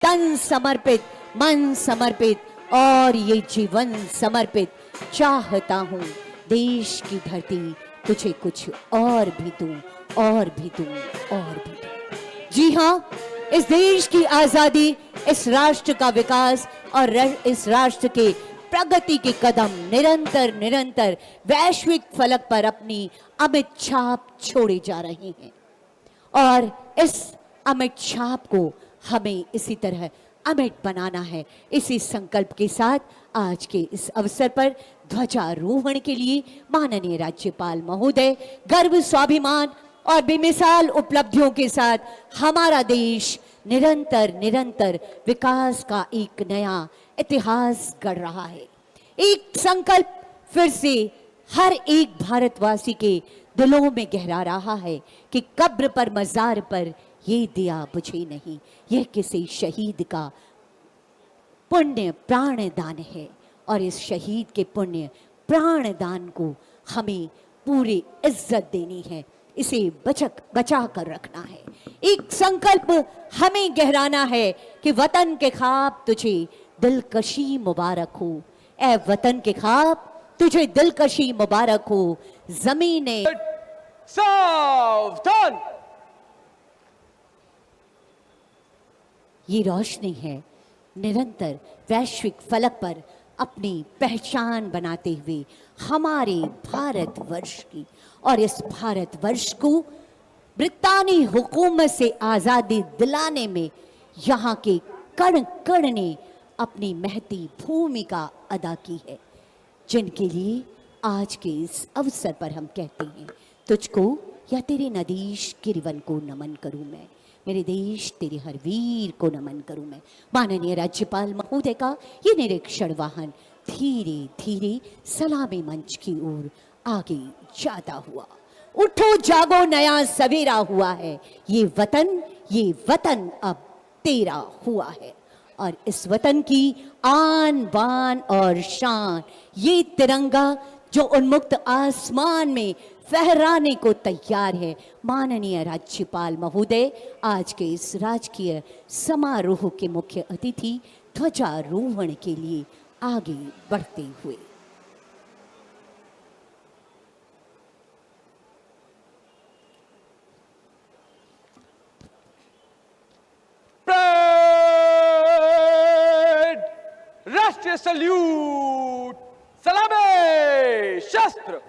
तन समर्पित, मन समर्पित और ये जीवन समर्पित चाहता हूँ देश की धरती तुझे कुछ और भी दूं, और भी दूं, और भी दूं। जी हाँ, इस देश की आजादी, इस राष्ट्र का विकास और इस राष्ट्र के प्रगति के कदम निरंतर निरंतर वैश्विक फलक पर अपनी अमिट छाप छोड़े जा रहे हैं और इस अमिट छाप को हमें इसी तरह अमिट बनाना है। इसी संकल्प के साथ आज के इस अवसर पर ध्वजारोहण के लिए माननीय राज्यपाल महोदय गर्व, स्वाभिमान और बेमिसाल उपलब्धियों के साथ हमारा देश निरंतर निरंतर विकास का एक नया इतिहास गढ़ रहा है। एक संकल्प फिर से हर एक भारतवासी के दिलों में गहरा रहा है कि कब्र पर, मजार पर ये दिया बुझे नहीं। यह किसी शहीद का पुण्य प्राण दान है और इस शहीद के पुण्य प्राण दान को हमें पूरी इज्जत देनी है, इसे बचा कर रखना है। एक संकल्प हमें गहराना है कि वतन के ख्वाब तुझे दिलकशी मुबारक हो, ए वतन के ख्वाब तुझे दिलकशी मुबारक हो। जमीने सावधान। ये रोशनी है निरंतर वैश्विक फलक पर अपनी पहचान बनाते हुए हमारे भारतवर्ष की, और इस भारतवर्ष को ब्रितानी हुकूमत से आज़ादी दिलाने में यहाँ के कण कण ने अपनी महती भूमिका अदा की है, जिनके लिए आज के इस अवसर पर हम कहते हैं तुझको या तेरे नदीश गिरिवन को नमन करूं मैं, मेरे देश तेरे हर वीर को नमन करूं मैं। माननीय राज्यपाल महोदय का ये निरीक्षण वाहन धीरे धीरे सलामी मंच की ओर आगे जाता हुआ। उठो जागो नया सवेरा हुआ है, ये वतन अब तेरा हुआ है और इस वतन की आन बान और शान, ये तिरंगा जो उन्मुक्त आसमान में फहराने को तैयार है। माननीय राज्यपाल महोदय आज के इस राजकीय समारोह के मुख्य अतिथि ध्वजारोहण के लिए आगे बढ़ते हुए राष्ट्रीय सल्यूट, सलामी शस्त्र।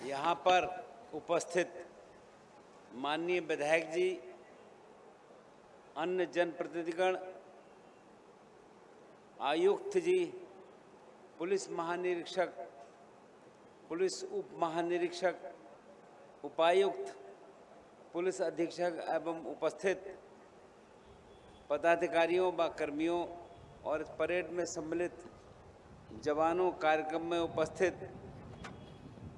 यहाँ पर उपस्थित माननीय विधायक जी, अन्य जनप्रतिनिधिगण, आयुक्त जी, पुलिस महानिरीक्षक, पुलिस उप महानिरीक्षक, उपायुक्त, पुलिस अधीक्षक एवं उपस्थित पदाधिकारियों व कर्मियों और इस परेड में सम्मिलित जवानों, कार्यक्रम में उपस्थित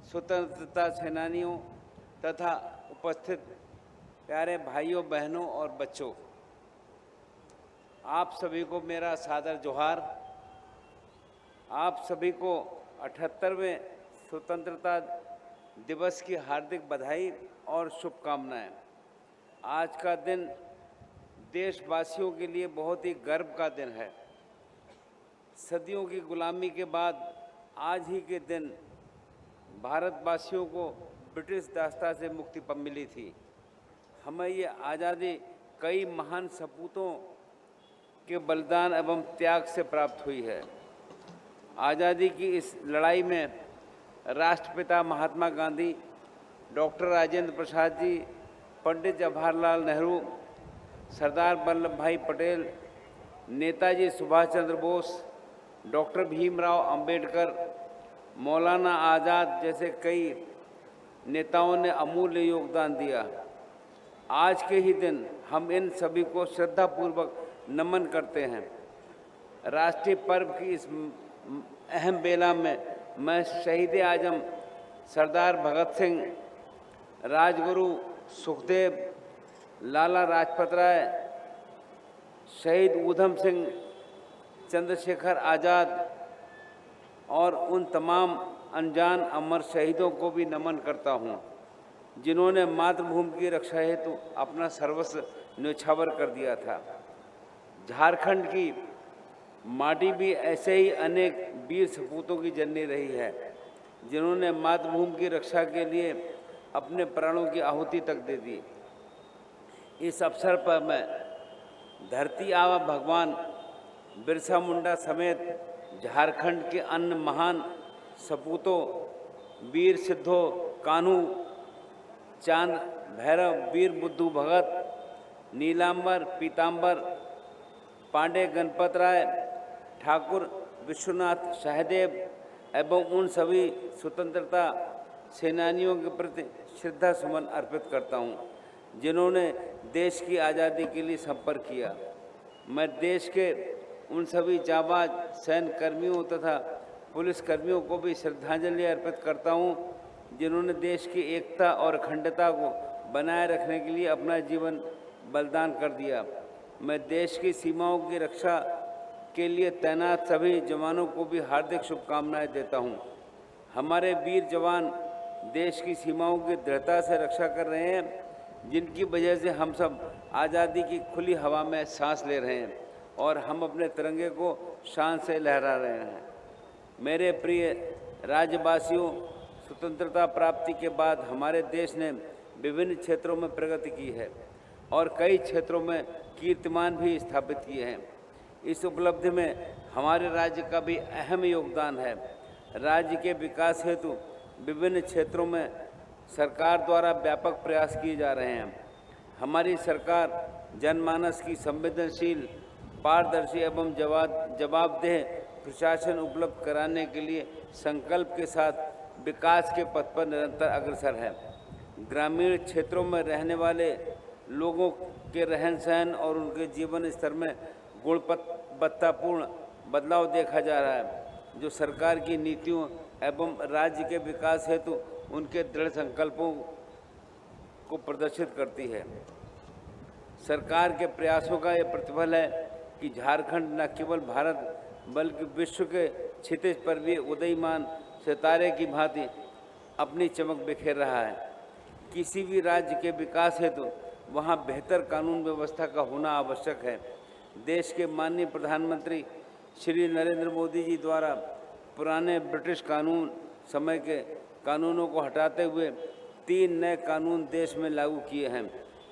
स्वतंत्रता सेनानियों तथा उपस्थित प्यारे भाइयों, बहनों और बच्चों, आप सभी को मेरा सादर जोहार। आप सभी को 78वें स्वतंत्रता दिवस की हार्दिक बधाई और शुभकामनाएं। आज का दिन देशवासियों के लिए बहुत ही गर्व का दिन है। सदियों की गुलामी के बाद आज ही के दिन भारतवासियों को ब्रिटिश दास्ता से मुक्ति मिली थी। हमें ये आज़ादी कई महान सपूतों के बलिदान एवं त्याग से प्राप्त हुई है। आज़ादी की इस लड़ाई में राष्ट्रपिता महात्मा गांधी, डॉक्टर राजेंद्र प्रसाद जी, पंडित जवाहरलाल नेहरू, सरदार वल्लभ भाई पटेल, नेताजी सुभाष चंद्र बोस, डॉक्टर भीमराव अंबेडकर, मौलाना आज़ाद जैसे कई नेताओं ने अमूल्य योगदान दिया। आज के ही दिन हम इन सभी को श्रद्धापूर्वक नमन करते हैं। राष्ट्रीय पर्व की इस अहम बेला में मैं शहीद आजम सरदार भगत सिंह, राजगुरु सुखदेव, लाला लाजपत राय, शहीद ऊधम सिंह, चंद्रशेखर आज़ाद और उन तमाम अनजान अमर शहीदों को भी नमन करता हूँ, जिन्होंने मातृभूमि की रक्षा हेतु अपना सर्वस्व न्यौछावर कर दिया था। झारखंड की माटी भी ऐसे ही अनेक वीर सपूतों की जननी रही है, जिन्होंने मातृभूमि की रक्षा के लिए अपने प्राणों की आहुति तक दे दी। इस अवसर पर मैं धरती आबा भगवान बिरसा मुंडा समेत झारखंड के अन्य महान सपूतों वीर सिद्धो कान्हू, चांद भैरव, वीर बुद्धू भगत, नीलांबर, पीतांबर, पांडे गणपत राय, ठाकुर विश्वनाथ सहदेव एवं उन सभी स्वतंत्रता सेनानियों के प्रति श्रद्धा सुमन अर्पित करता हूं, जिन्होंने देश की आज़ादी के लिए संपर्क किया। मैं देश के उन सभी जाबाज सैन्य कर्मियों तथा पुलिस कर्मियों को भी श्रद्धांजलि अर्पित करता हूं, जिन्होंने देश की एकता और अखंडता को बनाए रखने के लिए अपना जीवन बलिदान कर दिया। मैं देश की सीमाओं की रक्षा के लिए तैनात सभी जवानों को भी हार्दिक शुभकामनाएं देता हूं। हमारे वीर जवान देश की सीमाओं की दृढ़ता से रक्षा कर रहे हैं, जिनकी वजह से हम सब आज़ादी की खुली हवा में सांस ले रहे हैं और हम अपने तिरंगे को शान से लहरा रहे हैं। मेरे प्रिय राज्यवासियों, स्वतंत्रता प्राप्ति के बाद हमारे देश ने विभिन्न क्षेत्रों में प्रगति की है और कई क्षेत्रों में कीर्तिमान भी स्थापित किए हैं। इस उपलब्धि में हमारे राज्य का भी अहम योगदान है। राज्य के विकास हेतु विभिन्न क्षेत्रों में सरकार द्वारा व्यापक प्रयास किए जा रहे हैं। हमारी सरकार जनमानस की संवेदनशील, पारदर्शी एवं जवाबदेह प्रशासन उपलब्ध कराने के लिए संकल्प के साथ विकास के पथ पर निरंतर अग्रसर है। ग्रामीण क्षेत्रों में रहने वाले लोगों के रहन सहन और उनके जीवन स्तर में गुणवत्तापूर्ण बदलाव देखा जा रहा है, जो सरकार की नीतियों एवं राज्य के विकास हेतु उनके दृढ़ संकल्पों को प्रदर्शित करती है। सरकार के प्रयासों का यह प्रतिफल है कि झारखंड न केवल भारत बल्कि विश्व के क्षितिज पर भी उदयमान सितारे की भांति अपनी चमक बिखेर रहा है। किसी भी राज्य के विकास हेतु वहाँ बेहतर कानून व्यवस्था का होना आवश्यक है। देश के माननीय प्रधानमंत्री श्री नरेंद्र मोदी जी द्वारा पुराने ब्रिटिश कानून समय के कानूनों को हटाते हुए 3 नए कानून देश में लागू किए हैं।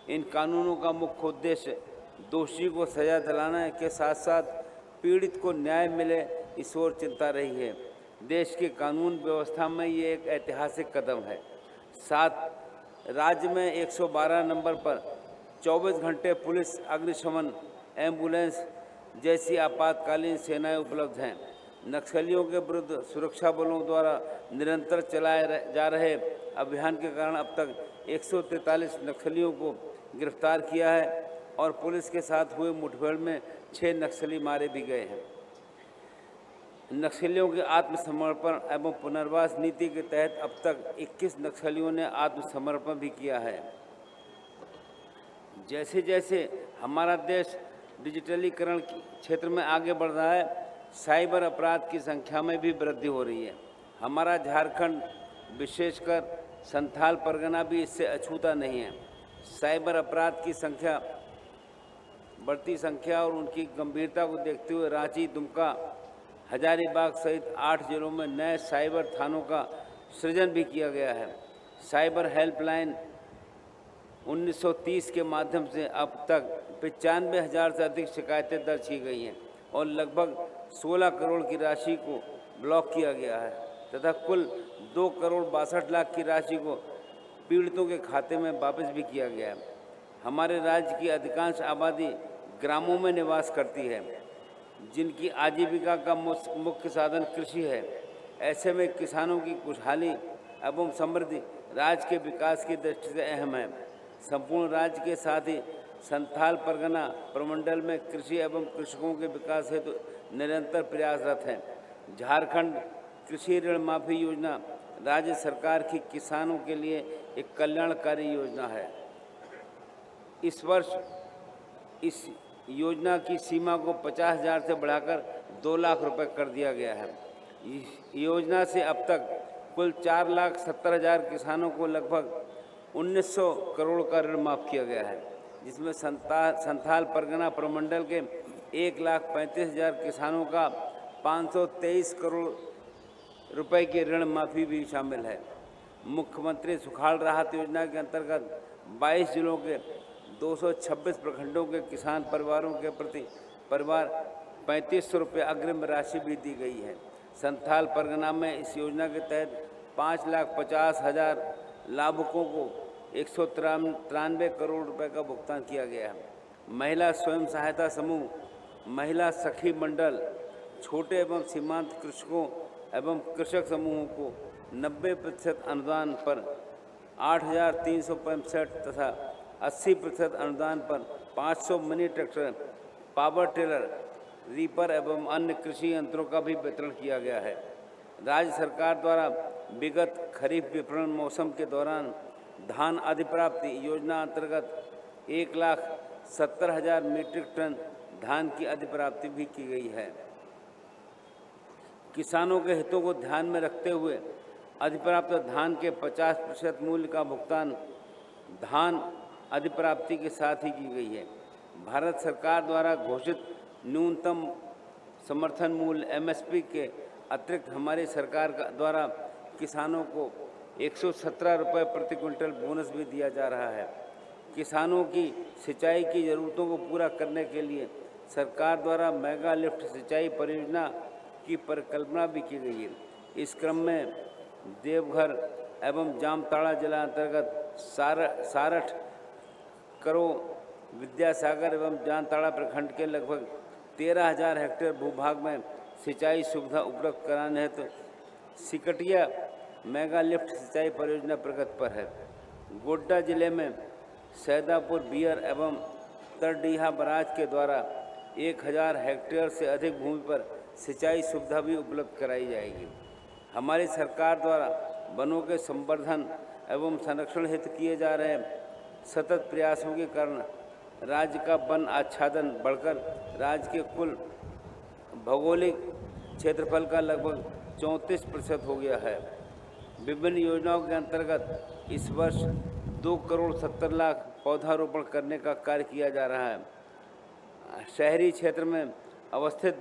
इन कानूनों का मुख्य उद्देश्य दोषी को सजा दिलाने के साथ साथ पीड़ित को न्याय मिले, इस ओर चिंता रही है। देश की कानून व्यवस्था में ये एक ऐतिहासिक कदम है। साथ राज्य में 112 नंबर पर 24 घंटे पुलिस, अग्निशमन, एम्बुलेंस जैसी आपातकालीन सेनाएं उपलब्ध हैं। नक्सलियों के विरुद्ध सुरक्षा बलों द्वारा निरंतर चलाए जा रहे अभियान के कारण अब तक 143 नक्सलियों को गिरफ्तार किया है और पुलिस के साथ हुए मुठभेड़ में 6 नक्सली मारे भी गए हैं। नक्सलियों के आत्मसमर्पण एवं पुनर्वास नीति के तहत अब तक 21 नक्सलियों ने आत्मसमर्पण भी किया है। जैसे जैसे हमारा देश डिजिटलीकरण क्षेत्र में आगे बढ़ रहा है, साइबर अपराध की संख्या में भी वृद्धि हो रही है। हमारा झारखंड, विशेषकर संथाल परगना भी इससे अछूता नहीं है। साइबर अपराध की बढ़ती संख्या और उनकी गंभीरता को देखते हुए रांची, दुमका, हजारीबाग सहित 8 जिलों में नए साइबर थानों का सृजन भी किया गया है। साइबर हेल्पलाइन 1930 के माध्यम से अब तक 95,000 से अधिक शिकायतें दर्ज की गई हैं और लगभग 16 करोड़ की राशि को ब्लॉक किया गया है तथा कुल 2 करोड़ 62 लाख की राशि को पीड़ितों के खाते में वापस भी किया गया है। हमारे राज्य की अधिकांश आबादी ग्रामों में निवास करती है, जिनकी आजीविका का मुख्य साधन कृषि है। ऐसे में किसानों की खुशहाली एवं समृद्धि राज्य के विकास की दृष्टि से अहम है। संपूर्ण राज्य के साथ ही संथाल परगना प्रमंडल में कृषि एवं कृषकों के विकास हेतु निरंतर प्रयासरत हैं। झारखंड कृषि ऋण माफी योजना राज्य सरकार की किसानों के लिए एक कल्याणकारी योजना है। इस वर्ष इस योजना की सीमा को 50,000 से बढ़ाकर 2 लाख रुपए कर दिया गया है। इस योजना से अब तक कुल 4,70,000 किसानों को लगभग 1,900 करोड़ का ऋण माफ किया गया है, जिसमें संथाल परगना प्रमंडल के 1,35,000 किसानों का 523 करोड़ रुपए की ऋण माफी भी शामिल है। मुख्यमंत्री सुखाड़ राहत योजना के अंतर्गत 22 जिलों के 226 प्रखंडों के किसान परिवारों के प्रति परिवार 3500 रुपये अग्रिम राशि भी दी गई है। संथाल परगना में इस योजना के तहत 5,50,000 लाभुकों को 193 करोड़ रुपए का भुगतान किया गया है। महिला स्वयं सहायता समूह, महिला सखी मंडल, छोटे एवं सीमांत कृषकों एवं कृषक समूहों को 90% अनुदान पर 8,365 तथा 80% अनुदान पर 500 mini tractor, power tiller, reaper एवं अन्य कृषि यंत्रों का भी वितरण किया गया है। राज्य सरकार द्वारा विगत खरीफ विपणन मौसम के दौरान धान अधिप्राप्ति योजना अंतर्गत 1,70,000 मीट्रिक टन धान की अधिप्राप्ति भी की गई है। किसानों के हितों को ध्यान में रखते हुए अधिप्राप्त धान के 50% मूल्य का भुगतान धान अधिप्राप्ति के साथ ही की गई है। भारत सरकार द्वारा घोषित न्यूनतम समर्थन मूल्य एमएसपी के अतिरिक्त हमारी सरकार द्वारा किसानों को 117 रुपये प्रति क्विंटल बोनस भी दिया जा रहा है। किसानों की सिंचाई की ज़रूरतों को पूरा करने के लिए सरकार द्वारा मेगा लिफ्ट सिंचाई परियोजना की परिकल्पना भी की गई है। इस क्रम में देवघर एवं जामताड़ा जिला अंतर्गत सारठ करो, विद्यासागर एवं जामताड़ा प्रखंड के लगभग 13,000 हेक्टेयर भूभाग में सिंचाई सुविधा उपलब्ध कराने हेतु सिकटिया मेगा लिफ्ट सिंचाई परियोजना प्रगति पर है। गोड्डा जिले में सैदापुर बियर एवं तरडीहा बराज के द्वारा 1,000 हेक्टेयर से अधिक भूमि पर सिंचाई सुविधा भी उपलब्ध कराई जाएगी। हमारी सरकार द्वारा वनों के संवर्धन एवं संरक्षण हेतु किए जा रहे सतत प्रयासों के कारण राज्य का वन आच्छादन बढ़कर राज्य के कुल भौगोलिक क्षेत्रफल का लगभग 34% हो गया है। विभिन्न योजनाओं के अंतर्गत इस वर्ष 2,70,00,000 पौधारोपण करने का कार्य किया जा रहा है। शहरी क्षेत्र में अवस्थित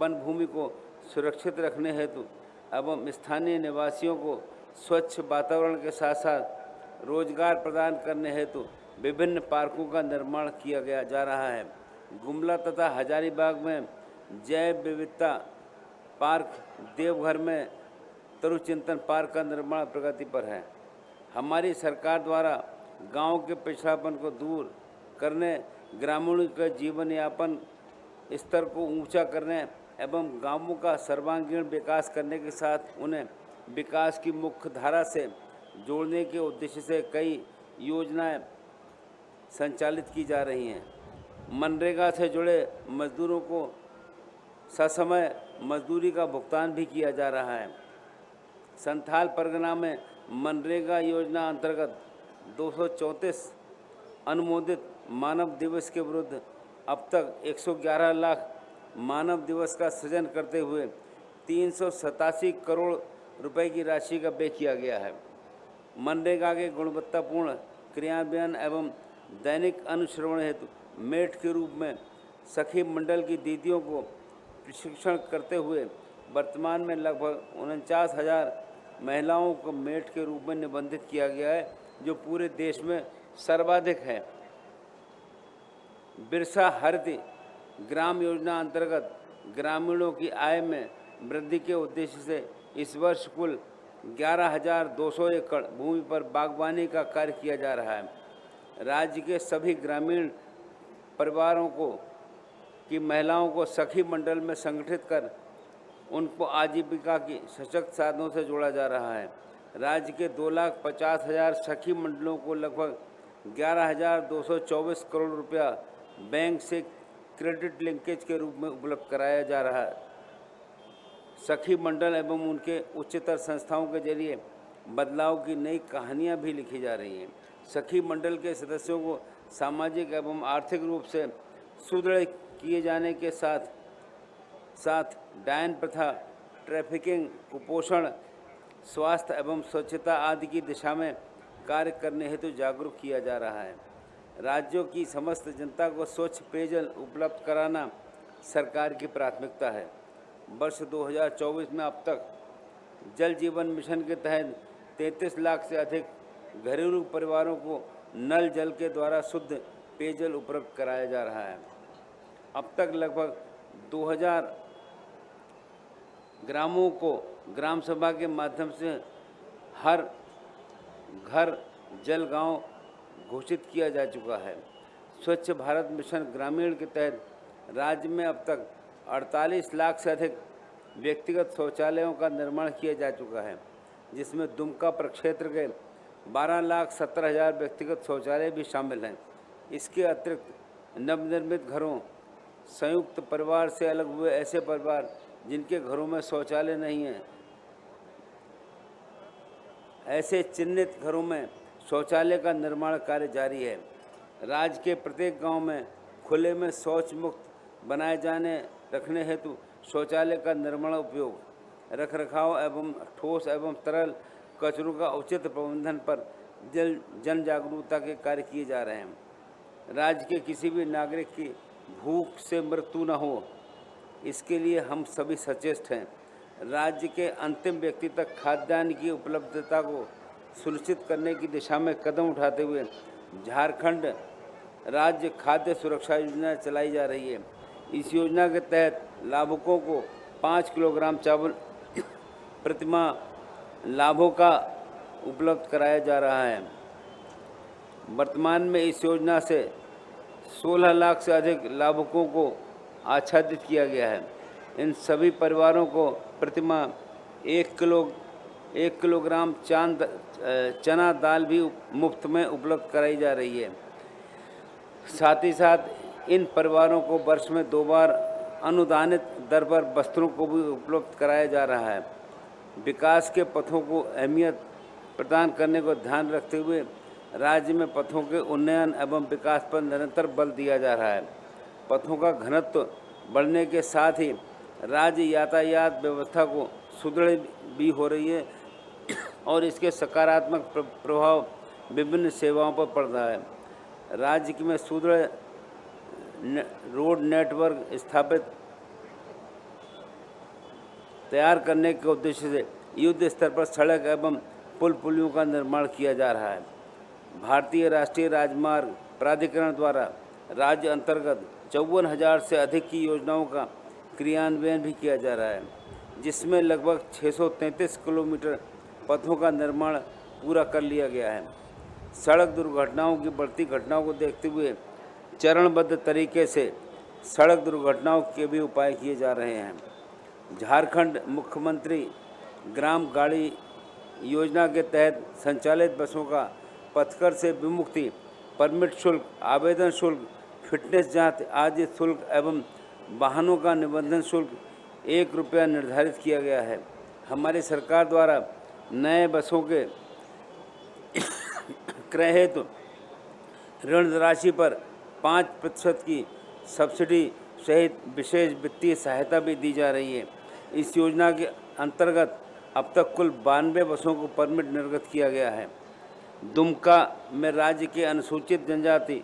वन भूमि को सुरक्षित रखने हेतु एवं स्थानीय निवासियों को स्वच्छ वातावरण के साथ साथ रोजगार प्रदान करने हेतु विभिन्न पार्कों का निर्माण किया जा रहा है। गुमला तथा हजारीबाग में जैव विविधता पार्क, देवघर में तरुचिंतन पार्क का निर्माण प्रगति पर है। हमारी सरकार द्वारा गांव के पिछड़ापन को दूर करने, ग्रामीणों के जीवन यापन स्तर को ऊंचा करने एवं गांवों का सर्वांगीण विकास करने के साथ उन्हें विकास की मुख्य धारा से जोड़ने के उद्देश्य से कई योजनाएं संचालित की जा रही हैं। मनरेगा से जुड़े मजदूरों को ससमय मजदूरी का भुगतान भी किया जा रहा है। संथाल परगना में मनरेगा योजना अंतर्गत 234 अनुमोदित मानव दिवस के विरुद्ध अब तक 111 लाख मानव दिवस का सृजन करते हुए 387 करोड़ रुपए की राशि का व्यय किया गया है। मनरेगा के गुणवत्तापूर्ण क्रियान्वयन एवं दैनिक अनुश्रवण हेतु मेट के रूप में सखी मंडल की दीदियों को प्रशिक्षण करते हुए वर्तमान में लगभग 49,000 महिलाओं को मेट के रूप में निबंधित किया गया है, जो पूरे देश में सर्वाधिक है। बिरसा हरित ग्राम योजना अंतर्गत ग्रामीणों की आय में वृद्धि के उद्देश्य से इस वर्ष कुल 11,200 एकड़ भूमि पर बागवानी का कार्य किया जा रहा है। राज्य के सभी ग्रामीण परिवारों की महिलाओं को सखी मंडल में संगठित कर उनको आजीविका की सशक्त साधनों से जोड़ा जा रहा है। राज्य के 2,50,000 सखी मंडलों को लगभग 11,224 करोड़ रुपया बैंक से क्रेडिट लिंकेज के रूप में उपलब्ध कराया जा रहा है। सखी मंडल एवं उनके उच्चतर संस्थाओं के जरिए बदलाव की नई कहानियां भी लिखी जा रही हैं। सखी मंडल के सदस्यों को सामाजिक एवं आर्थिक रूप से सुदृढ़ किए जाने के साथ साथ डायन प्रथा, ट्रैफिकिंग, कुपोषण, स्वास्थ्य एवं स्वच्छता आदि की दिशा में कार्य करने हेतु जागरूक किया जा रहा है। राज्यों की समस्त जनता को स्वच्छ पेयजल उपलब्ध कराना सरकार की प्राथमिकता है। वर्ष 2024 में अब तक जल जीवन मिशन के तहत 33 लाख से अधिक घरेलू परिवारों को नल जल के द्वारा शुद्ध पेयजल उपलब्ध कराया जा रहा है। अब तक लगभग 2000 ग्रामों को ग्राम सभा के माध्यम से हर घर जल गांव घोषित किया जा चुका है। स्वच्छ भारत मिशन ग्रामीण के तहत राज्य में अब तक 48 लाख से अधिक व्यक्तिगत शौचालयों का निर्माण किया जा चुका है, जिसमें दुमका प्रक्षेत्र के 12,70,000 व्यक्तिगत शौचालय भी शामिल हैं। इसके अतिरिक्त नवनिर्मित घरों, संयुक्त परिवार से अलग हुए ऐसे परिवार जिनके घरों में शौचालय नहीं है, ऐसे चिन्हित घरों में शौचालय का निर्माण कार्य जारी है। राज्य के प्रत्येक गांव में खुले में शौच मुक्त बनाए जाने रखने हेतु शौचालय का निर्माण, उपयोग, रखरखाव एवं ठोस एवं तरल कचरों का उचित प्रबंधन पर जन जागरूकता के कार्य किए जा रहे हैं। राज्य के किसी भी नागरिक की भूख से मृत्यु न हो, इसके लिए हम सभी सचेत हैं। राज्य के अंतिम व्यक्ति तक खाद्यान्न की उपलब्धता को सुनिश्चित करने की दिशा में कदम उठाते हुए झारखंड राज्य खाद्य सुरक्षा योजना चलाई जा रही है। इस योजना के तहत लाभुकों को 5 किलोग्राम चावल प्रतिमाह लाभों का उपलब्ध कराया जा रहा है। वर्तमान में इस योजना से 16 लाख से अधिक लाभुकों को आच्छादित किया गया है। इन सभी परिवारों को प्रतिमाह 1 किलोग्राम चना दाल भी मुफ्त में उपलब्ध कराई जा रही है। साथ ही साथ इन परिवारों को वर्ष में 2 बार अनुदानित दर पर वस्त्रों को भी उपलब्ध कराया जा रहा है। विकास के पथों को अहमियत प्रदान करने को ध्यान रखते हुए राज्य में पथों के उन्नयन एवं विकास पर निरंतर बल दिया जा रहा है। पथों का घनत्व बढ़ने के साथ ही राज्य यातायात व्यवस्था को सुदृढ़ भी हो रही है और इसके सकारात्मक प्रभाव विभिन्न सेवाओं पर पड़ रहा है। राज्य में सुदृढ़ रोड नेटवर्क स्थापित तैयार करने के उद्देश्य से युद्ध स्तर पर सड़क एवं पुल पुलियों का निर्माण किया जा रहा है। भारतीय राष्ट्रीय राजमार्ग प्राधिकरण द्वारा राज्य अंतर्गत 54,000 से अधिक की योजनाओं का क्रियान्वयन भी किया जा रहा है, जिसमें लगभग 633 किलोमीटर पथों का निर्माण पूरा कर लिया गया है। सड़क दुर्घटनाओं की बढ़ती घटनाओं को देखते हुए चरणबद्ध तरीके से सड़क दुर्घटनाओं के भी उपाय किए जा रहे हैं। झारखंड मुख्यमंत्री ग्राम गाड़ी योजना के तहत संचालित बसों का पथकर से विमुक्ति, परमिट शुल्क, आवेदन शुल्क, फिटनेस जांच आदि शुल्क एवं वाहनों का निबंधन शुल्क 1 रुपया निर्धारित किया गया है। हमारी सरकार द्वारा नए बसों के क्रय हेतु ऋण राशि पर 5% की सब्सिडी सहित विशेष वित्तीय सहायता भी दी जा रही है। इस योजना के अंतर्गत अब तक कुल 92 बसों को परमिट निर्गत किया गया है। दुमका में राज्य के अनुसूचित जनजाति,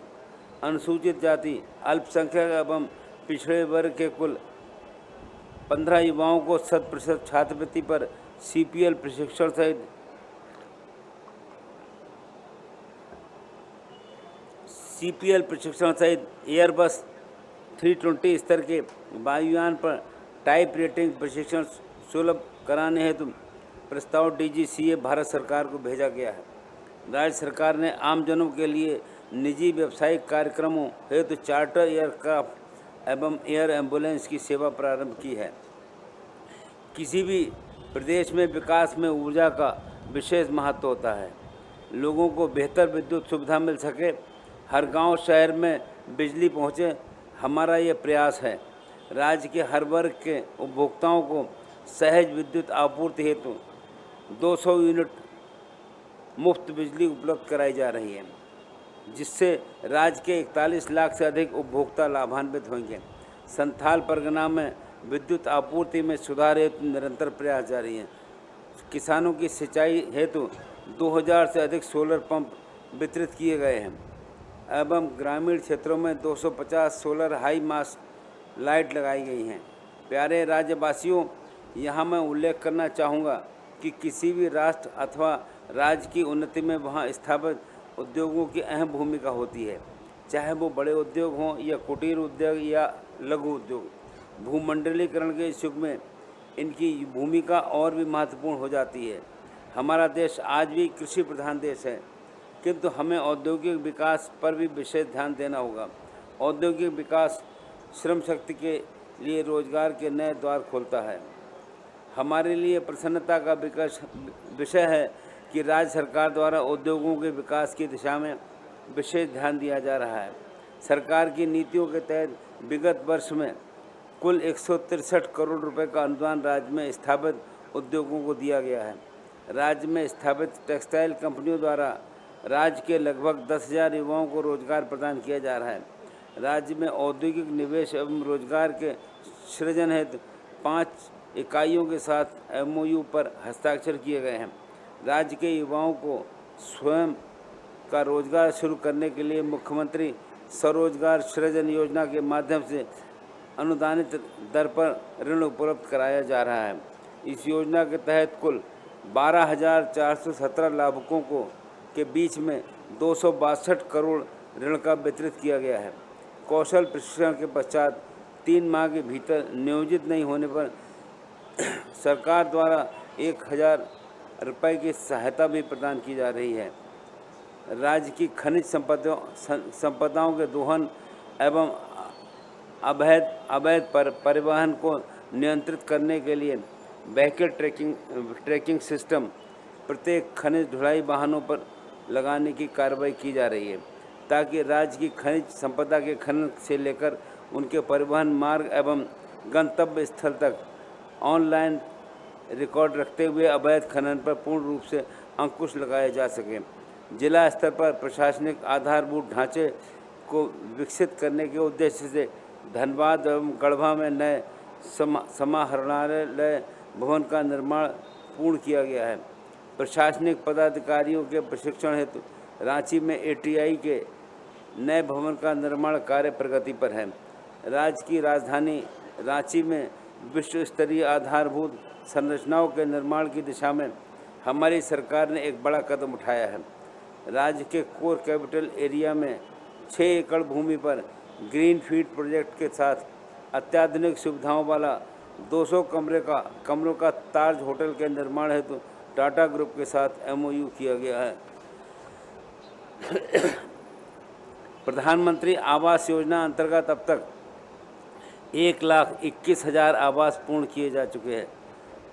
अनुसूचित जाति, अल्पसंख्यक एवं पिछड़े वर्ग के कुल 15 युवाओं को 100% छात्रवृत्ति पर सीपीएल प्रशिक्षण सहित एयरबस 320 स्तर के वायुयान पर टाइप रेटिंग प्रशिक्षण सुलभ कराने हेतु प्रस्ताव डीजीसीए भारत सरकार को भेजा गया है। राज्य सरकार ने आमजनों के लिए निजी व्यावसायिक कार्यक्रमों हेतु चार्टर एयरक्राफ्ट एवं एयर एम्बुलेंस की सेवा प्रारंभ की है। किसी भी प्रदेश में विकास में ऊर्जा का विशेष महत्व होता है। लोगों को बेहतर विद्युत सुविधा मिल सके, हर गांव शहर में बिजली पहुंचे, हमारा ये प्रयास है। राज्य के हर वर्ग के उपभोक्ताओं को सहज विद्युत आपूर्ति हेतु 200 यूनिट मुफ्त बिजली उपलब्ध कराई जा रही है, जिससे राज्य के 41 लाख से अधिक उपभोक्ता लाभान्वित होंगे। संथाल परगना में विद्युत आपूर्ति में सुधार हेतु निरंतर प्रयास जारी हैं। किसानों की सिंचाई हेतु 2000 से अधिक सोलर पंप वितरित किए गए हैं एवं ग्रामीण क्षेत्रों में 250 सोलर हाई मास्ट लाइट लगाई गई हैं। प्यारे राज्यवासियों, यहाँ मैं उल्लेख करना चाहूँगा कि किसी भी राष्ट्र अथवा राज्य की उन्नति में वहाँ स्थापित उद्योगों की अहम भूमिका होती है, चाहे वो बड़े उद्योग हों या कुटीर उद्योग या लघु उद्योग। भूमंडलीकरण के इस युग में इनकी भूमिका और भी महत्वपूर्ण हो जाती है। हमारा देश आज भी कृषि प्रधान देश है, किंतु हमें औद्योगिक विकास पर भी विशेष ध्यान देना होगा। औद्योगिक विकास श्रम शक्ति के लिए रोजगार के नए द्वार खोलता है। हमारे लिए प्रसन्नता का विषय है कि राज्य सरकार द्वारा उद्योगों के विकास की दिशा में विशेष ध्यान दिया जा रहा है। सरकार की नीतियों के तहत विगत वर्ष में कुल 163 करोड़ रुपए का अनुदान राज्य में स्थापित उद्योगों को दिया गया है। राज्य में स्थापित टेक्सटाइल कंपनियों द्वारा राज्य के लगभग 10,000 युवाओं को रोजगार प्रदान किया जा रहा है। राज्य में औद्योगिक निवेश एवं रोजगार के सृजन हेतु 5 इकाइयों के साथ MOU पर हस्ताक्षर किए गए हैं। राज्य के युवाओं को स्वयं का रोजगार शुरू करने के लिए मुख्यमंत्री स्वरोजगार सृजन योजना के माध्यम से अनुदानित दर पर ऋण उपलब्ध कराया जा रहा है। इस योजना के तहत कुल 12,417 लाभुकों के बीच में 262 करोड़ ऋण का वितरित किया गया है। कौशल प्रशिक्षण के पश्चात 3 माह के भीतर नियोजित नहीं होने पर सरकार द्वारा 1,000 रुपये की सहायता भी प्रदान की जा रही है। राज्य की खनिज संपदाओं के दोहन एवं अवैध परिवहन को नियंत्रित करने के लिए व्हीकल ट्रैकिंग सिस्टम प्रत्येक खनिज ढुलाई वाहनों पर लगाने की कार्रवाई की जा रही है, ताकि राज्य की खनिज संपदा के खनन से लेकर उनके परिवहन मार्ग एवं गंतव्य स्थल तक ऑनलाइन रिकॉर्ड रखते हुए अवैध खनन पर पूर्ण रूप से अंकुश लगाया जा सके। जिला स्तर पर प्रशासनिक आधारभूत ढांचे को विकसित करने के उद्देश्य से धनबाद एवं गढ़वा में नए समाहरणालय भवन का निर्माण पूर्ण किया गया है। प्रशासनिक पदाधिकारियों के प्रशिक्षण हेतु रांची में ATI के नए भवन का निर्माण कार्य प्रगति पर है। राज्य की राजधानी रांची में विश्व स्तरीय आधारभूत संरचनाओं के निर्माण की दिशा में हमारी सरकार ने एक बड़ा कदम उठाया है। राज्य के कोर कैपिटल एरिया में 6 एकड़ भूमि पर ग्रीन फील्ड प्रोजेक्ट के साथ अत्याधुनिक सुविधाओं वाला 200 कमरों का ताज होटल के निर्माण हेतु टाटा ग्रुप के साथ MOU किया गया है। प्रधानमंत्री आवास योजना अंतर्गत अब तक 1,21,000 आवास पूर्ण किए जा चुके हैं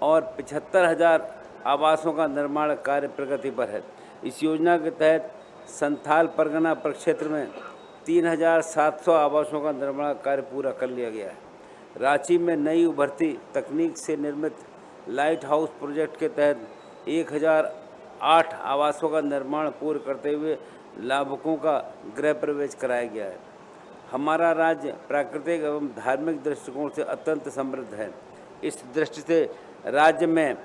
और 75,000 आवासों का निर्माण कार्य प्रगति पर है। इस योजना के तहत संथाल परगना प्रक्षेत्र में 3,700 आवासों का निर्माण कार्य पूरा कर लिया गया है। रांची में नई उभरती तकनीक से निर्मित लाइट हाउस प्रोजेक्ट के तहत 1,008 आवासों का निर्माण पूर्ण करते हुए लाभुकों का गृह प्रवेश कराया गया है। हमारा राज्य प्राकृतिक एवं धार्मिक दृष्टिकोण से अत्यंत समृद्ध है। इस दृष्टि से राज्य में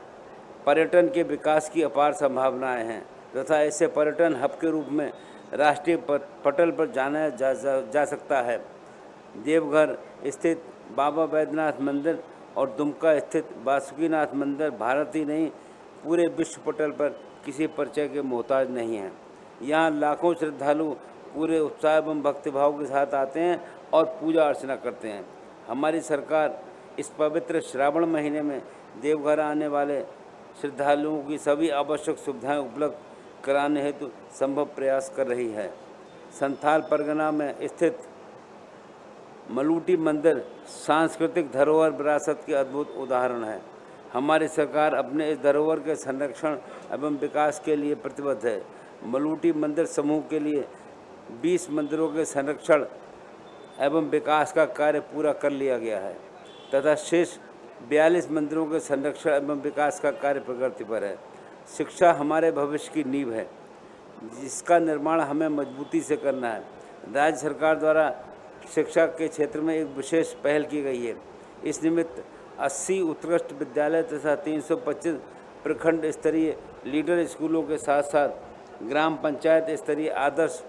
पर्यटन के विकास की अपार संभावनाएं हैं तथा ऐसे पर्यटन हब के रूप में राष्ट्रीय पटल पर जाना जा सकता है। देवघर स्थित बाबा बैद्यनाथ मंदिर और दुमका स्थित वासुकीनाथ मंदिर भारत ही नहीं पूरे विश्व पटल पर किसी परिचय के मोहताज नहीं हैं। यहाँ लाखों श्रद्धालु पूरे उत्साह एवं भक्तिभाव के साथ आते हैं और पूजा अर्चना करते हैं। हमारी सरकार इस पवित्र श्रावण महीने में देवघर आने वाले श्रद्धालुओं की सभी आवश्यक सुविधाएं उपलब्ध कराने हेतु संभव प्रयास कर रही है। संथाल परगना में स्थित मलूटी मंदिर सांस्कृतिक धरोहर विरासत के अद्भुत उदाहरण है। हमारी सरकार अपने इस धरोहर के संरक्षण एवं विकास के लिए प्रतिबद्ध है। मलूटी मंदिर समूह के लिए 20 मंदिरों के संरक्षण एवं विकास का कार्य पूरा कर लिया गया है तथा शेष 42 मंदिरों के संरक्षण एवं विकास का कार्य प्रगति पर है। शिक्षा हमारे भविष्य की नींव है, जिसका निर्माण हमें मजबूती से करना है। राज्य सरकार द्वारा शिक्षा के क्षेत्र में एक विशेष पहल की गई है। इस निमित्त 80 उत्कृष्ट विद्यालय तथा 325 प्रखंड स्तरीय लीडर स्कूलों के साथ साथ ग्राम पंचायत स्तरीय आदर्श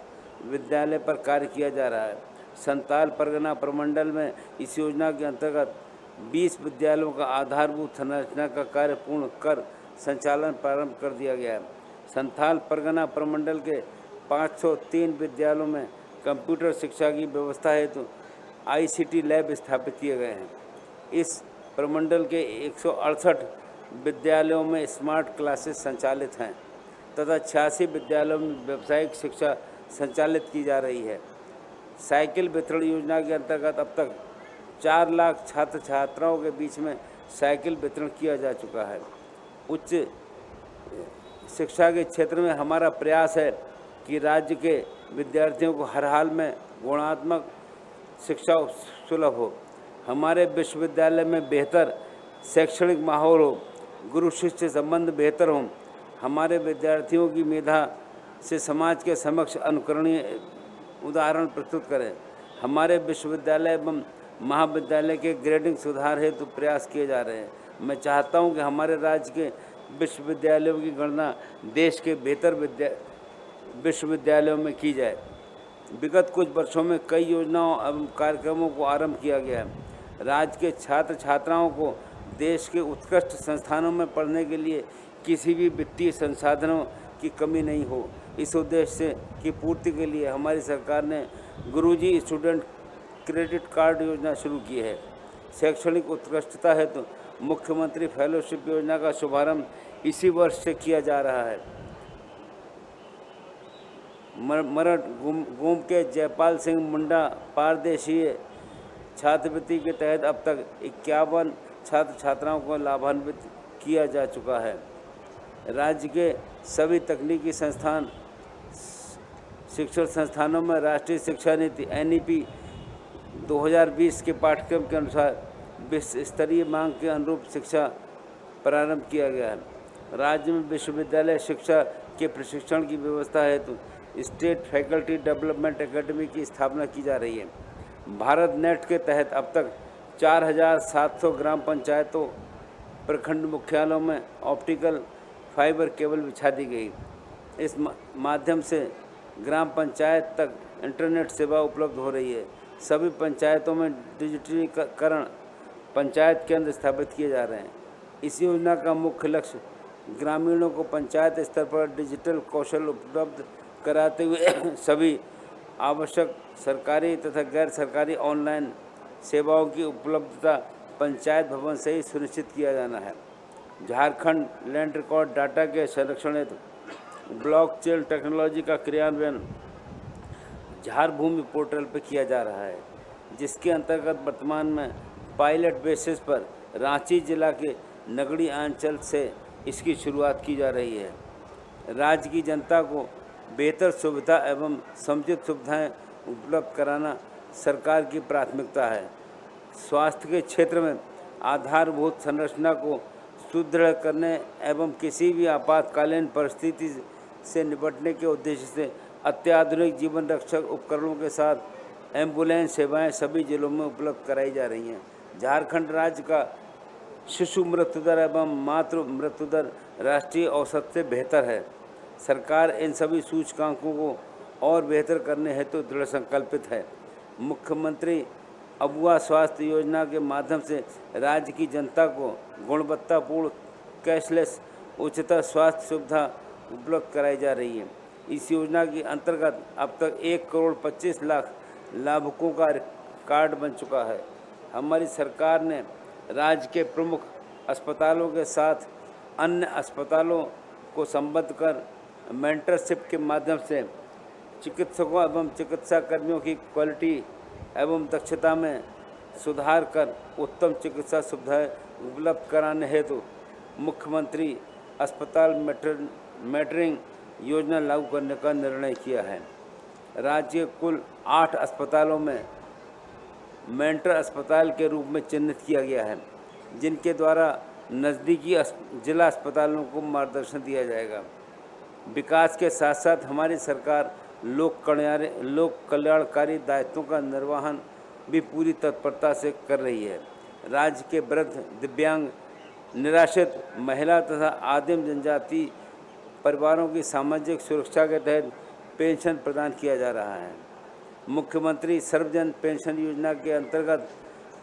विद्यालय पर कार्य किया जा रहा है। संथाल परगना प्रमंडल में इस योजना के अंतर्गत 20 विद्यालयों का आधारभूत संरचना का कार्य पूर्ण कर संचालन प्रारंभ कर दिया गया है। संथाल परगना प्रमंडल के 503 विद्यालयों में कंप्यूटर शिक्षा की व्यवस्था हेतु ICT लैब स्थापित किए गए हैं। इस प्रमंडल के 168 विद्यालयों में स्मार्ट क्लासेस संचालित हैं तथा 86 विद्यालयों में व्यावसायिक शिक्षा संचालित की जा रही है। साइकिल वितरण योजना के अंतर्गत अब तक 4 लाख छात्र छात्राओं के बीच में साइकिल वितरण किया जा चुका है। उच्च शिक्षा के क्षेत्र में हमारा प्रयास है कि राज्य के विद्यार्थियों को हर हाल में गुणात्मक शिक्षा सुलभ हो। हमारे विश्वविद्यालय में बेहतर शैक्षणिक माहौल हो, गुरु शिष्य संबंध बेहतर हों, हमारे विद्यार्थियों की मेधा से समाज के समक्ष अनुकरणीय उदाहरण प्रस्तुत करें। हमारे विश्वविद्यालय एवं महाविद्यालय के ग्रेडिंग सुधार हेतु प्रयास किए जा रहे हैं। मैं चाहता हूं कि हमारे राज्य के विश्वविद्यालयों की गणना देश के बेहतर विश्वविद्यालयों में की जाए। विगत कुछ वर्षों में कई योजनाओं एवं कार्यक्रमों को आरंभ किया गया है। राज्य के छात्र छात्राओं को देश के उत्कृष्ट संस्थानों में पढ़ने के लिए किसी भी वित्तीय संसाधनों की कमी नहीं हो। इस उद्देश्य की पूर्ति के लिए हमारी सरकार ने गुरुजी स्टूडेंट क्रेडिट कार्ड योजना शुरू की है। शैक्षणिक उत्कृष्टता हेतु मुख्यमंत्री फेलोशिप योजना का शुभारंभ इसी वर्ष से किया जा रहा है। मरठ गोम के जयपाल सिंह मुंडा पारदेशीय छात्रवृत्ति के तहत अब तक 51 छात्र छात्राओं को लाभान्वित किया जा चुका है। राज्य के सभी तकनीकी संस्थान शिक्षण संस्थानों में राष्ट्रीय शिक्षा नीति NEP 2020 के पाठ्यक्रम के अनुसार विश्व स्तरीय मांग के अनुरूप शिक्षा प्रारंभ किया गया है। राज्य में विश्वविद्यालय शिक्षा के प्रशिक्षण की व्यवस्था हेतु स्टेट फैकल्टी डेवलपमेंट एकेडमी की स्थापना की जा रही है। भारत नेट के तहत अब तक 4700 ग्राम पंचायतों प्रखंड मुख्यालयों में ऑप्टिकल फाइबर केबल बिछा दी गई। इस माध्यम से ग्राम पंचायत तक इंटरनेट सेवा उपलब्ध हो रही है। सभी पंचायतों में डिजिटलीकरण पंचायत केंद्र स्थापित किए जा रहे हैं। इस योजना का मुख्य लक्ष्य ग्रामीणों को पंचायत स्तर पर डिजिटल कौशल उपलब्ध कराते हुए सभी आवश्यक सरकारी तथा गैर सरकारी ऑनलाइन सेवाओं की उपलब्धता पंचायत भवन से ही सुनिश्चित किया जाना है। झारखंड लैंड रिकॉर्ड डाटा के संरक्षण हेतु ब्लॉकचेन टेक्नोलॉजी का क्रियान्वयन झारभूमि पोर्टल पर किया जा रहा है, जिसके अंतर्गत वर्तमान में पायलट बेसिस पर रांची जिला के नगड़ी अंचल से इसकी शुरुआत की जा रही है। राज्य की जनता को बेहतर सुविधा एवं समुचित सुविधाएं उपलब्ध कराना सरकार की प्राथमिकता है। स्वास्थ्य के क्षेत्र में आधारभूत संरचना को सुदृढ़ करने एवं किसी भी आपातकालीन परिस्थिति से निपटने के उद्देश्य से अत्याधुनिक जीवन रक्षक उपकरणों के साथ एम्बुलेंस सेवाएं सभी जिलों में उपलब्ध कराई जा रही हैं। झारखंड राज्य का शिशु मृत्यु दर एवं मातृ मृत्यु दर राष्ट्रीय औसत से बेहतर है। सरकार इन सभी सूचकांकों को और बेहतर करने हेतु दृढ़ संकल्पित है। मुख्यमंत्री अबुआ स्वास्थ्य योजना के माध्यम से राज्य की जनता को गुणवत्तापूर्ण कैशलेस उच्चतर स्वास्थ्य सुविधा उपलब्ध कराई जा रही है। इस योजना के अंतर्गत अब तक 1,25,00,000 लाभुकों का कार्ड बन चुका है। हमारी सरकार ने राज्य के प्रमुख अस्पतालों के साथ अन्य अस्पतालों को संबद्ध कर मेंटरशिप के माध्यम से चिकित्सकों एवं चिकित्सा कर्मियों की क्वालिटी एवं दक्षता में सुधार कर उत्तम चिकित्सा सुविधाएं उपलब्ध कराने हेतु मुख्यमंत्री अस्पताल मेटरिंग योजना लागू करने का निर्णय किया है। राज्य के कुल 8 अस्पतालों में मेंटर अस्पताल के रूप में चिन्हित किया गया है, जिनके द्वारा नज़दीकी जिला अस्पतालों को मार्गदर्शन दिया जाएगा। विकास के साथ साथ हमारी सरकार लोक कल्याणकारी दायित्वों का निर्वहन भी पूरी तत्परता से कर रही है। राज्य के वृद्ध, दिव्यांग, निराश्रित, महिला तथा आदिम जनजाति परिवारों की सामाजिक सुरक्षा के तहत पेंशन प्रदान किया जा रहा है। मुख्यमंत्री सर्वजन पेंशन योजना के अंतर्गत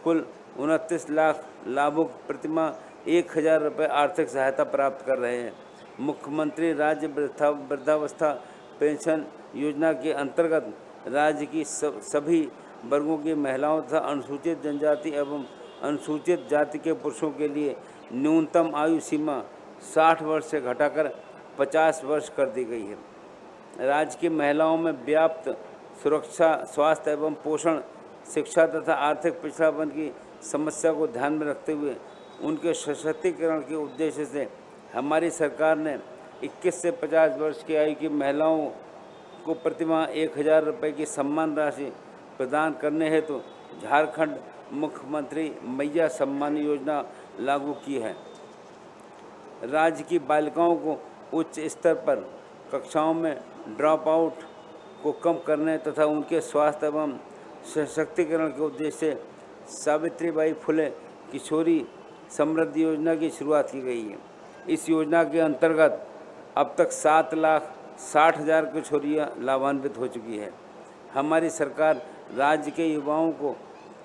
कुल 29 लाख लाभुक प्रतिमाह 1000 रुपये आर्थिक सहायता प्राप्त कर रहे हैं। मुख्यमंत्री राज्य वृद्धावस्था पेंशन योजना के अंतर्गत राज्य की सभी वर्गों की महिलाओं तथा अनुसूचित जनजाति एवं अनुसूचित जाति के पुरुषों के लिए न्यूनतम आयु सीमा 60 वर्ष से घटाकर 50 वर्ष कर दी गई है। राज्य की महिलाओं में व्याप्त सुरक्षा, स्वास्थ्य एवं पोषण, शिक्षा तथा आर्थिक पिछड़ापन की समस्या को ध्यान में रखते हुए उनके सशक्तिकरण के उद्देश्य से हमारी सरकार ने 21 से 50 वर्ष की आयु की महिलाओं को प्रतिमाह 1000 रुपये की सम्मान राशि प्रदान करने हेतु झारखंड मुख्यमंत्री मैया सम्मान योजना लागू की है। राज्य की बालिकाओं को उच्च स्तर पर कक्षाओं में ड्रॉप आउट को कम करने तथा उनके स्वास्थ्य एवं सशक्तिकरण के उद्देश्य से सावित्रीबाई फुले किशोरी समृद्धि योजना की शुरुआत की गई है। इस योजना के अंतर्गत अब तक 7,60,000 किशोरियाँ लाभान्वित हो चुकी है। हमारी सरकार राज्य के युवाओं को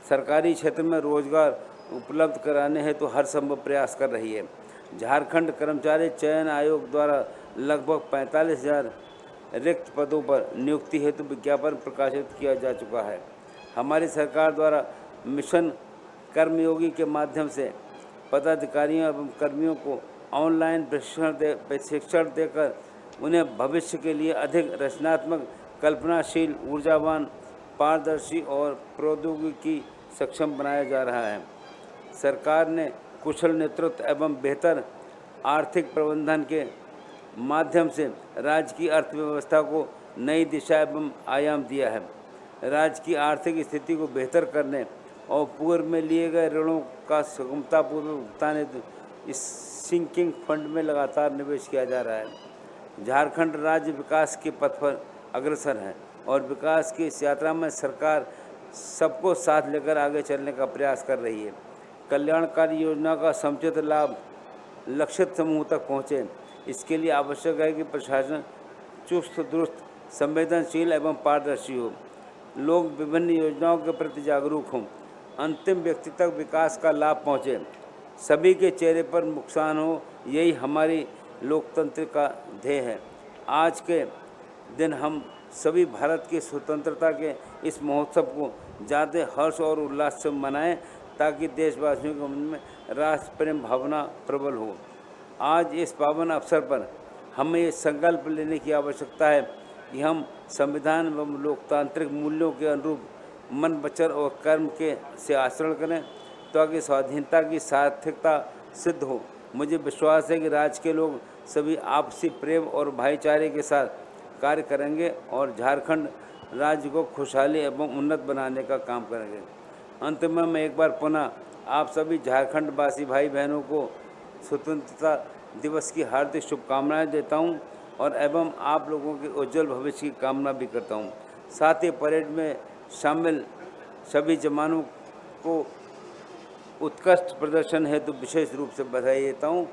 सरकारी क्षेत्र में रोजगार उपलब्ध कराने हेतु तो हर संभव प्रयास कर रही है। झारखंड कर्मचारी चयन आयोग द्वारा लगभग 45,000 रिक्त पदों पर नियुक्ति हेतु विज्ञापन प्रकाशित किया जा चुका है। हमारी सरकार द्वारा मिशन कर्मयोगी के माध्यम से पदाधिकारियों एवं कर्मियों को ऑनलाइन प्रशिक्षण देकर उन्हें भविष्य के लिए अधिक रचनात्मक, कल्पनाशील, ऊर्जावान, पारदर्शी और प्रौद्योगिकी सक्षम बनाया जा रहा है। सरकार ने कुशल नेतृत्व एवं बेहतर आर्थिक प्रबंधन के माध्यम से राज्य की अर्थव्यवस्था को नई दिशा एवं आयाम दिया है। राज्य की आर्थिक स्थिति को बेहतर करने और पूर्व में लिए गए ऋणों का सुगमतापूर्वक भुगतान हेतु इस सिंकिंग फंड में लगातार निवेश किया जा रहा है। झारखंड राज्य विकास के पथ पर अग्रसर है और विकास की इस यात्रा में सरकार सबको साथ लेकर आगे चलने का प्रयास कर रही है। कल्याणकारी योजना का समुचित लाभ लक्षित समूह तक पहुँचे, इसके लिए आवश्यक है कि प्रशासन चुस्त दुरुस्त, संवेदनशील एवं पारदर्शी हो, लोग विभिन्न योजनाओं के प्रति जागरूक हों, अंतिम व्यक्ति तक विकास का लाभ पहुँचे, सभी के चेहरे पर नुकसान हो, यही हमारी लोकतंत्र का ध्येय है। आज के दिन हम सभी भारत की स्वतंत्रता के इस महोत्सव को ज़्यादा हर्ष और उल्लास से मनाएं ताकि देशवासियों के मन में राष्ट्र प्रेम भावना प्रबल हो। आज इस पावन अवसर पर हमें ये संकल्प लेने की आवश्यकता है कि हम संविधान एवं लोकतांत्रिक मूल्यों के अनुरूप मन, वचन और कर्म के से आचरण करें ताकि स्वाधीनता की सार्थकता सिद्ध हो। मुझे विश्वास है कि राज्य के लोग सभी आपसी प्रेम और भाईचारे के साथ कार्य करेंगे और झारखंड राज्य को खुशहाली एवं उन्नत बनाने का काम करेंगे। अंत में मैं एक बार पुनः आप सभी झारखंड वासी भाई बहनों को स्वतंत्रता दिवस की हार्दिक शुभकामनाएं देता हूं और एवं आप लोगों के उज्जवल भविष्य की कामना भी करता हूं। साथ ही परेड में शामिल सभी जवानों को उत्कृष्ट प्रदर्शन हेतु विशेष रूप से बधाई देता हूं।